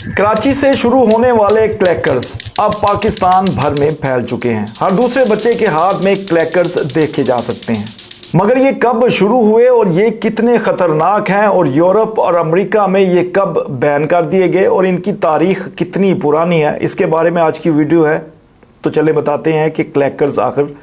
कराची से शुरू होने वाले क्लैकर्स अब पाकिस्तान भर में फैल चुके हैं। हर दूसरे बच्चे के हाथ में क्लैकर्स देखे जा सकते हैं। मगर ये कब शुरू हुए और ये कितने खतरनाक हैं और यूरोप और अमेरिका में ये कब बैन कर दिए गए और इनकी तारीख कितनी पुरानी है, इसके बारे में आज की वीडियो है। तो चले बताते हैं कि क्लैकर्स आखिर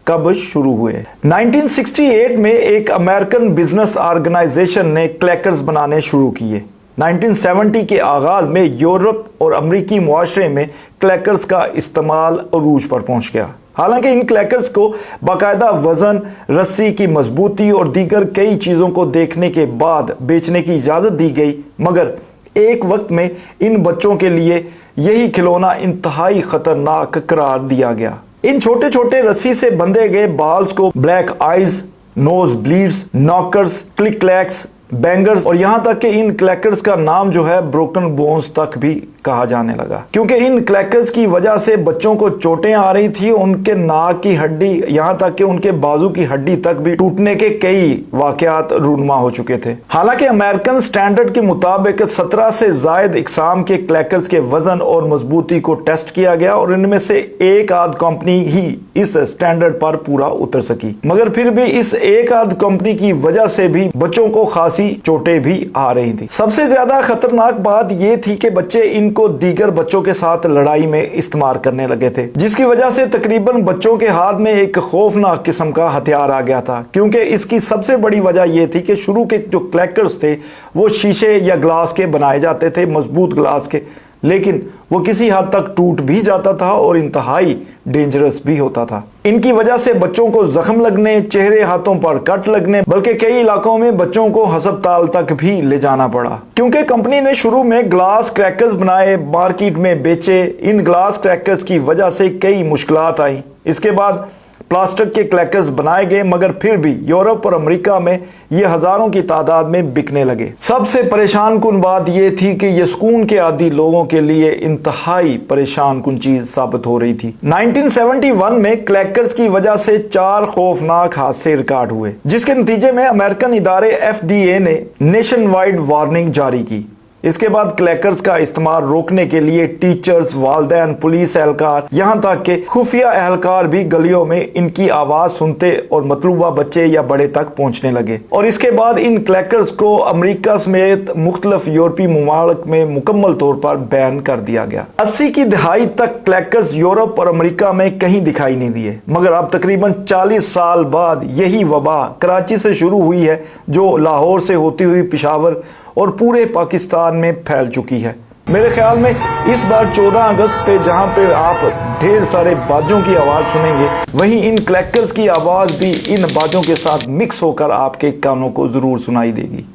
कब शुरू हुए। 1968 में एक अमेरिकन बिजनेस ऑर्गेनाइजेशन ने क्लैकर्स बनाने शुरू किए। 1970 के आगाज में यूरोप और अमरीकी मुआशरे में क्लैकर्स का इस्तेमाल अरूज पर पहुंच गया। हालांकि इन क्लैकर्स को बाकायदा वजन, रस्सी की मजबूती और दीगर कई चीजों को देखने के बाद बेचने की इजाजत दी गई, मगर एक वक्त में इन बच्चों के लिए यही खिलौना इंतहाई खतरनाक करार दिया गया। इन छोटे छोटे रस्सी से बंधे गए बाल्स को black eyes, nose bleeds, knockers, click clacks, bangers और यहां तक कि इन क्लैकर्स का नाम जो है ब्रोकन बोन्स तक भी कहा जाने लगा, क्योंकि इन क्लैकर्स की वजह से बच्चों को चोटें आ रही थी। उनके नाक की हड्डी यहां तक कि उनके बाजू की हड्डी तक भी टूटने के कई वाकयात रूनुमा हो चुके थे। हालांकि अमेरिकन स्टैंडर्ड के मुताबिक 17 से जायद इकसाम के क्लैकर्स के वजन और मजबूती को टेस्ट किया गया और इनमें से एक आध कंपनी ही इस स्टैंडर्ड पर पूरा उतर सकी, मगर फिर भी इस एक आध कंपनी की वजह से भी बच्चों को खासी चोटें भी आ रही थी। सबसे ज्यादा खतरनाक बात यह थी कि बच्चे इनको दीगर बच्चों के साथ लड़ाई में इस्तेमाल करने लगे थे, जिसकी वजह से तकरीबन बच्चों के हाथ में एक खौफनाक किस्म का हथियार आ गया था। क्योंकि इसकी सबसे बड़ी वजह यह थी कि शुरू के जो क्लैकर्स थे वो शीशे या ग्लास के बनाए जाते थे, मजबूत ग्लास के, लेकिन वो किसी हद तक टूट भी जाता था और इंतहाई डेंजरस भी होता था। इनकी वजह से बच्चों को जख्म लगने, चेहरे हाथों पर कट लगने, बल्कि कई इलाकों में बच्चों को अस्पताल तक भी ले जाना पड़ा। क्योंकि कंपनी ने शुरू में ग्लास क्रैकर्स बनाए, मार्केट में बेचे, इन ग्लास क्रैकर्स की वजह से कई मुश्किलात आई। इसके बाद प्लास्टिक के क्लैकर्स बनाए गए, मगर फिर भी यूरोप और अमेरिका में ये हजारों की तादाद में बिकने लगे। सबसे परेशान कुन बात यह थी कि ये सुकून के आदी लोगों के लिए इंतहाई परेशान कुन चीज साबित हो रही थी। 1971 में क्लैकर्स की वजह से 4 खौफनाक हादसे रिकॉर्ड हुए, जिसके नतीजे में अमेरिकन इदारे FDA ने नेशन वाइड वार्निंग जारी की। इसके बाद क्लैकर्स का इस्तेमाल रोकने के लिए टीचर्स, वालिदैन, पुलिस एहलकार, यहां तक के खुफिया एहलकार भी गलियों में इनकी आवाज सुनते और मतलूबा बच्चे या बड़े तक पहुंचने लगे। और इसके बाद इन क्लैकर्स को अमेरिका समेत मुख्तलिफ यूरोपीय मुमालिक में मुकम्मल तौर पर बैन कर दिया गया। 80 की दहाई तक क्लैकर्स यूरोप और अमेरिका में कहीं दिखाई नहीं दिए, मगर अब तकरीबन 40 साल बाद यही वबा कराची से शुरू हुई है, जो लाहौर से होती हुई पेशावर और पूरे पाकिस्तान में फैल चुकी है। मेरे ख्याल में इस बार 14 अगस्त पे जहां पे आप ढेर सारे बाजों की आवाज सुनेंगे, वहीं इन क्लैकर्स की आवाज भी इन बाजों के साथ मिक्स होकर आपके कानों को जरूर सुनाई देगी।